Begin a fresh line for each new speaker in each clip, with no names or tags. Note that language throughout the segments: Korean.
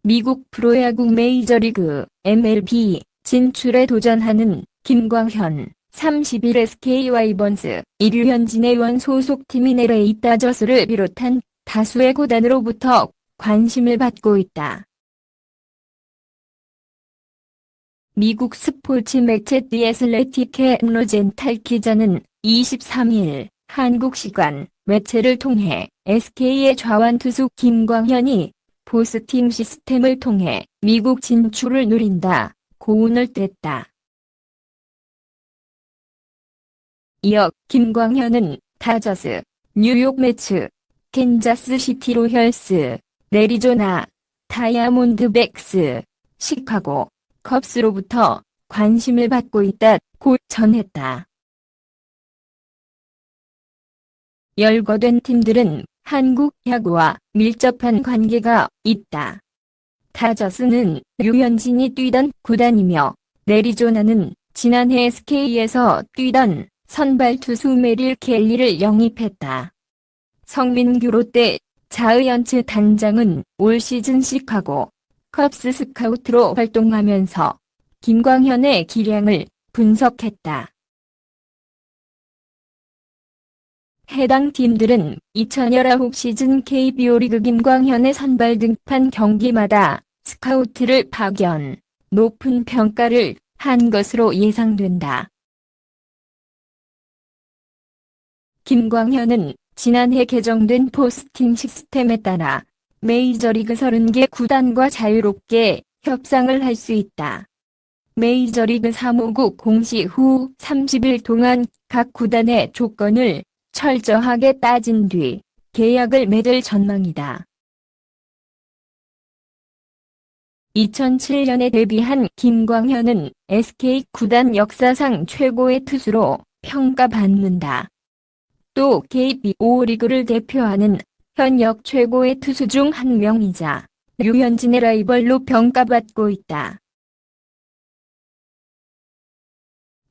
미국 프로야구 메이저리그 MLB 진출에 도전하는 김광현, 30일 SK 와이번스, 류현진의 원 소속팀인 LA 다저스를 비롯한 다수의 구단으로부터 관심을 받고 있다. 미국 스포츠 매체 디 애슬레틱의 로젠탈 기자는 23일 한국 시간 매체를 통해 SK의 좌완 투수 김광현이 보스팀 시스템을 통해 미국 진출을 노린다 고운을 뗐다. 이어 김광현은 다저스, 뉴욕 매츠, 캔자스 시티 로열스, 애리조나 다이아몬드백스, 시카고 컵스로부터 관심을 받고 있다고 전했다. 열거된 팀들은 한국 야구와 밀접한 관계가 있다. 다저스는 류현진이 뛰던 구단이며 애리조나는 지난해 SK에서 뛰던 선발 투수 메릴 켈리를 영입했다. 성민규 롯데 자이언츠 단장은 올 시즌 시카고 컵스 스카우트로 활동하면서 김광현의 기량을 분석했다. 해당 팀들은 2019 시즌 KBO 리그 김광현의 선발 등판 경기마다 스카우트를 파견, 높은 평가를 한 것으로 예상된다. 김광현은 지난해 개정된 포스팅 시스템에 따라 메이저리그 30개 구단과 자유롭게 협상을 할 수 있다. 메이저리그 사무국 공시 후 30일 동안 각 구단의 조건을 철저하게 따진 뒤 계약을 맺을 전망이다. 2007년에 데뷔한 김광현은 SK 구단 역사상 최고의 투수로 평가받는다. 또 KBO 리그를 대표하는 현역 최고의 투수 중 한 명이자 류현진의 라이벌로 평가받고 있다.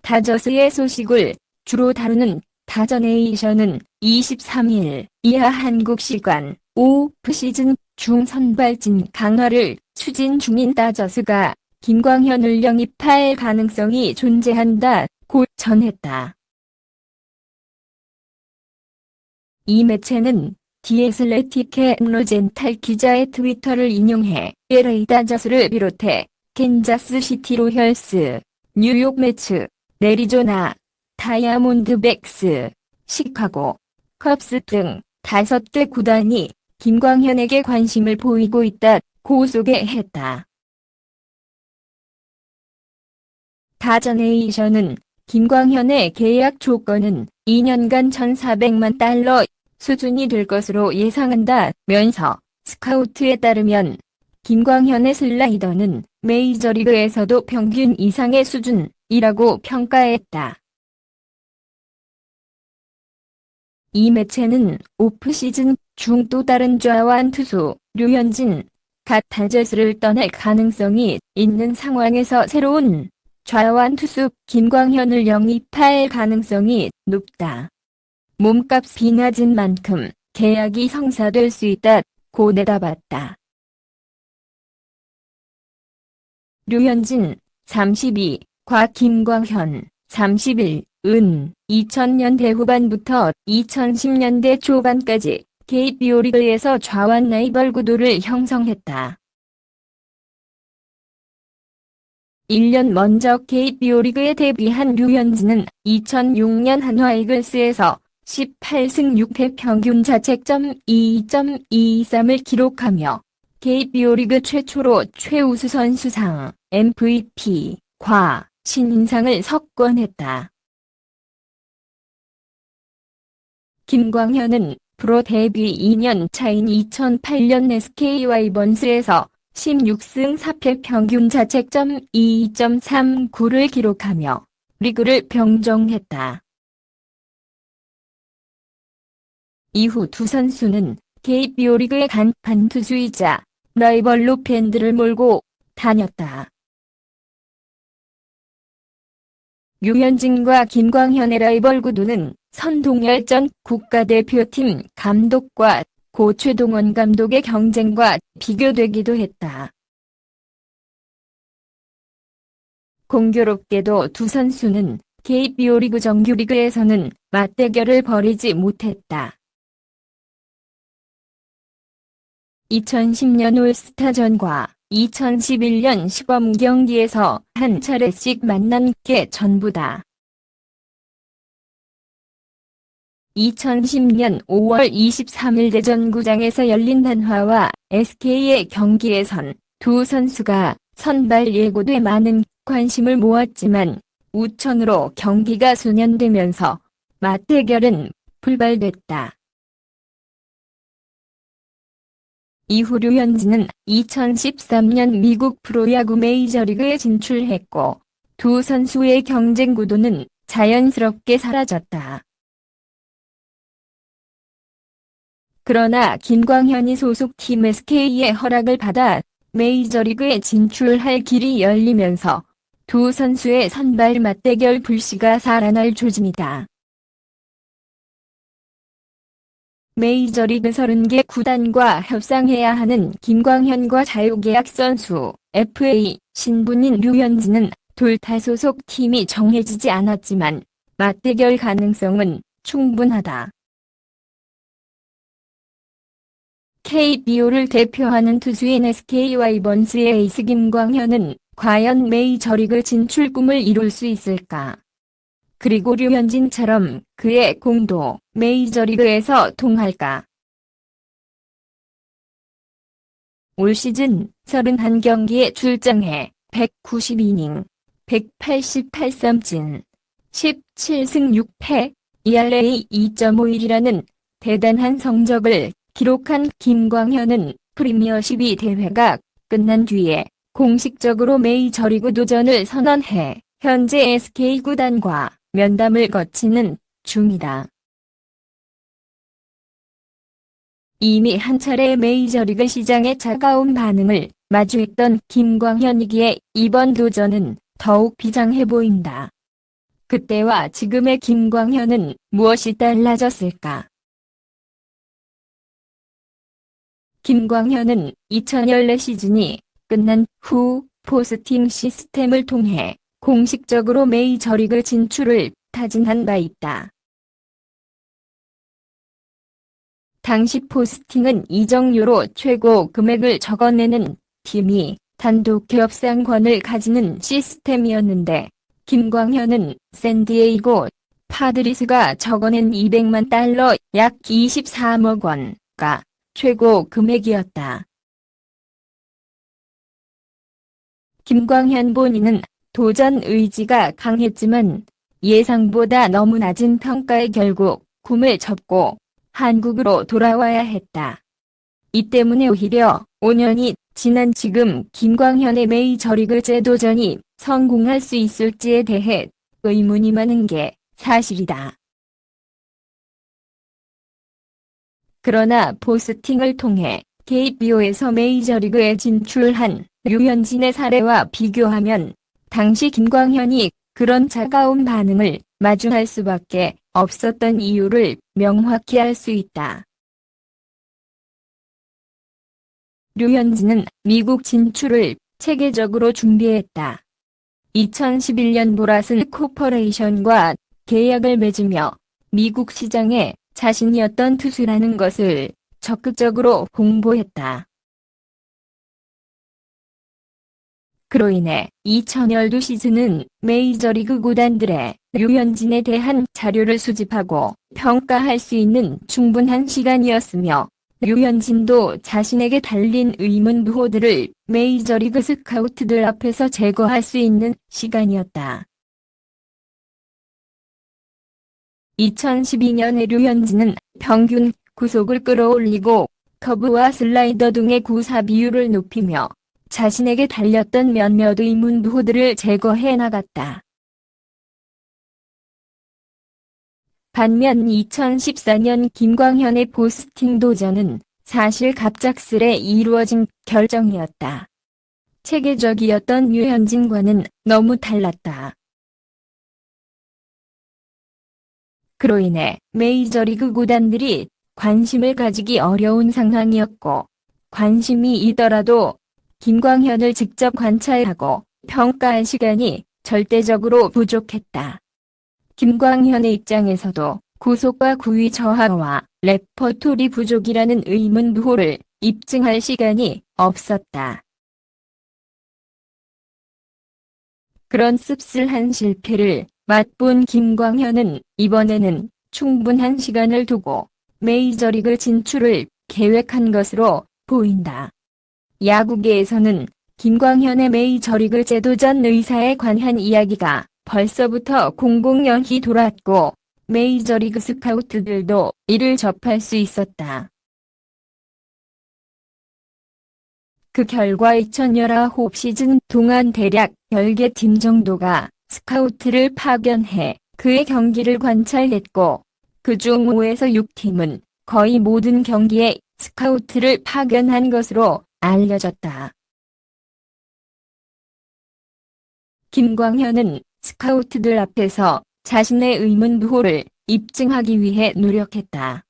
다저스의 소식을 주로 다루는 다저네이션은 23일 이하 한국 시간 오프 시즌 중 선발진 강화를 추진 중인 다저스가 김광현을 영입할 가능성이 존재한다고 전했다. 이 매체는 디 애슬레틱의 로젠탈 기자의 트위터를 인용해 LA 다저스를 비롯해 캔자스 시티 로열스, 뉴욕 매츠, 애리조나 다이아몬드백스, 시카고 컵스 등 5개 구단이 김광현에게 관심을 보이고 있다고 소개했다. 다저네이션은 김광현의 계약 조건은 2년간 $1,400만 수준이 될 것으로 예상한다면서 스카우트에 따르면 김광현의 슬라이더는 메이저리그에서도 평균 이상의 수준이라고 평가했다. 이 매체는 오프시즌 중 또 다른 좌완 투수 류현진, 가 다저스를 떠날 가능성이 있는 상황에서 새로운 좌완 투수 김광현을 영입할 가능성이 높다. 몸값이 낮은 만큼 계약이 성사될 수 있다고 내다봤다. 류현진, 32과 김광현, 31은 2000년대 후반부터 2010년대 초반까지 KBO 리그에서 좌완 라이벌 구도를 형성했다. 1년 먼저 KBO 리그에 데뷔한 류현진은 2006년 한화 이글스에서 18승 6패 평균 자책점 2.223을 기록하며 KBO 리그 최초로 최우수 선수상, MVP과 신인상을 석권했다. 김광현은 프로 데뷔 2년 차인 2008년 SK 와이번스에서 16승 4패 평균 자책점 2.39를 기록하며 리그를 평정했다. 이후 두 선수는 KBO 리그의 간판 투수이자 라이벌로 팬들을 몰고 다녔다. 류현진과 김광현의 라이벌 구도는 선동열전 국가대표팀 감독과 고 최동원 감독의 경쟁과 비교되기도 했다. 공교롭게도 두 선수는 KBO 리그 정규리그에서는 맞대결을 벌이지 못했다. 2010년 올스타전과 2011년 시범 경기에서 한 차례씩 만난 게 전부다. 2010년 5월 23일 대전구장에서 열린 한화와 SK의 경기에선 두 선수가 선발 예고돼 많은 관심을 모았지만 우천으로 경기가 수년되면서 맞대결은 불발됐다. 이후 류현진은 2013년 미국 프로야구 메이저리그에 진출했고 두 선수의 경쟁 구도는 자연스럽게 사라졌다. 그러나 김광현이 소속팀 SK의 허락을 받아 메이저리그에 진출할 길이 열리면서 두 선수의 선발 맞대결 불씨가 살아날 조짐이다. 메이저리그 30개 구단과 협상해야 하는 김광현과 자유계약 선수 FA 신분인 류현진은 돌타 소속 팀이 정해지지 않았지만 맞대결 가능성은 충분하다. KBO를 대표하는 투수인 SK 와이번스의 에이스 김광현은 과연 메이저리그 진출 꿈을 이룰 수 있을까? 그리고 류현진처럼 그의 공도 메이저리그에서 통할까? 올 시즌 31경기에 출장해 192이닝, 188삼진, 17승 6패, ERA 2.51이라는 대단한 성적을 기록한 김광현은 프리미어 12 대회가 끝난 뒤에 공식적으로 메이저리그 도전을 선언해 현재 SK 구단과 면담을 거치는 중이다. 이미 한 차례 메이저리그 시장의 차가운 반응을 마주했던 김광현이기에 이번 도전은 더욱 비장해 보인다. 그때와 지금의 김광현은 무엇이 달라졌을까? 김광현은 2014 시즌이 끝난 후 포스팅 시스템을 통해 공식적으로 메이저리그 진출을 타진한 바 있다. 당시 포스팅은 이적료로 최고 금액을 적어내는 팀이 단독 협상권을 가지는 시스템이었는데 김광현은 샌디에이고 파드리스가 적어낸 $200만 약 23억 원가 최고 금액이었다. 김광현 본인은 도전 의지가 강했지만 예상보다 너무 낮은 평가에 결국 꿈을 접고 한국으로 돌아와야 했다. 이 때문에 오히려 5년이 지난 지금 김광현의 메이저리그 재도전이 성공할 수 있을지에 대해 의문이 많은 게 사실이다. 그러나 포스팅을 통해 KBO에서 메이저리그에 진출한 류현진의 사례와 비교하면 당시 김광현이 그런 차가운 반응을 마주할 수밖에 없었던 이유를 명확히 알 수 있다. 류현진은 미국 진출을 체계적으로 준비했다. 2011년 보라슨 코퍼레이션과 계약을 맺으며 미국 시장에 자신이었던 투수라는 것을 적극적으로 홍보했다. 그로 인해 2012 시즌은 메이저리그 구단들의 류현진에 대한 자료를 수집하고 평가할 수 있는 충분한 시간이었으며 류현진도 자신에게 달린 의문부호들을 메이저리그 스카우트들 앞에서 제거할 수 있는 시간이었다. 2012년에 류현진은 평균 구속을 끌어올리고 커브와 슬라이더 등의 구사 비율을 높이며 자신에게 달렸던 몇몇 의문부호들을 제거해 나갔다. 반면 2014년 김광현의 포스팅 도전은 사실 갑작스레 이루어진 결정이었다. 체계적이었던 류현진과는 너무 달랐다. 그로 인해 메이저리그 구단들이 관심을 가지기 어려운 상황이었고 관심이 있더라도 김광현을 직접 관찰하고 평가할 시간이 절대적으로 부족했다. 김광현의 입장에서도 구속과 구위 저하와 레퍼토리 부족이라는 의문부호를 입증할 시간이 없었다. 그런 씁쓸한 실패를 맛본 김광현은 이번에는 충분한 시간을 두고 메이저리그 진출을 계획한 것으로 보인다. 야구계에서는 김광현의 메이저리그 재도전 의사에 관한 이야기가 벌써부터 공공연히 돌았고 메이저리그 스카우트들도 이를 접할 수 있었다. 그 결과 2019 시즌 동안 대략 10개 팀 정도가 스카우트를 파견해 그의 경기를 관찰했고 그중 5에서 6팀은 거의 모든 경기에 스카우트를 파견한 것으로 알려졌다. 김광현은 스카우트들 앞에서 자신의 의문부호를 입증하기 위해 노력했다.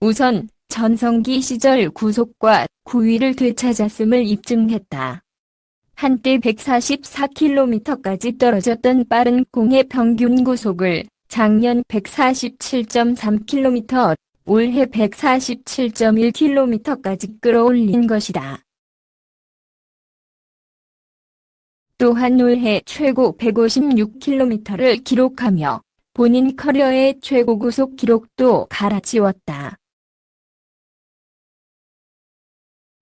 우선 전성기 시절 구속과 구위를 되찾았음을 입증했다. 한때 144km까지 떨어졌던 빠른 공의 평균 구속을 작년 147.3km, 올해 147.1km까지 끌어올린 것이다. 또한 올해 최고 156km를 기록하며 본인 커리어의 최고 구속 기록도 갈아치웠다.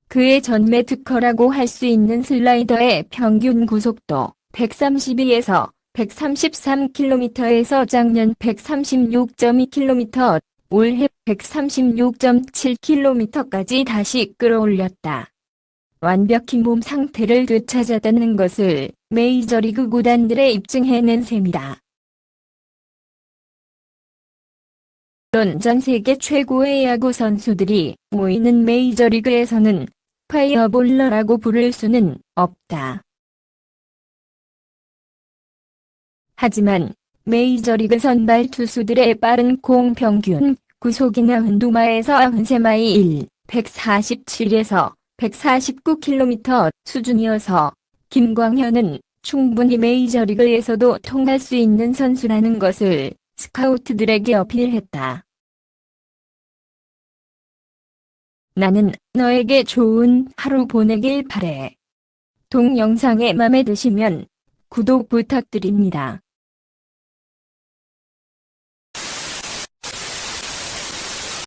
그의 전매 특허라고 할 수 있는 슬라이더의 평균 구속도 132에서 133km에서 작년 136.2km, 올해 136.7km까지 다시 끌어올렸다. 완벽히 몸 상태를 되찾았다는 것을 메이저리그 구단들에 입증해낸 셈이다. 물론 전 세계 최고의 야구 선수들이 모이는 메이저리그에서는 파이어볼러라고 부를 수는 없다. 하지만 메이저리그 선발 투수들의 빠른 공 평균 구속이 92마에서 93마일, 147에서 149km 수준이어서 김광현은 충분히 메이저리그에서도 통할 수 있는 선수라는 것을 스카우트들에게 어필했다. 나는 너에게 좋은 하루 보내길 바래. 동영상에 맘에 드시면 구독 부탁드립니다.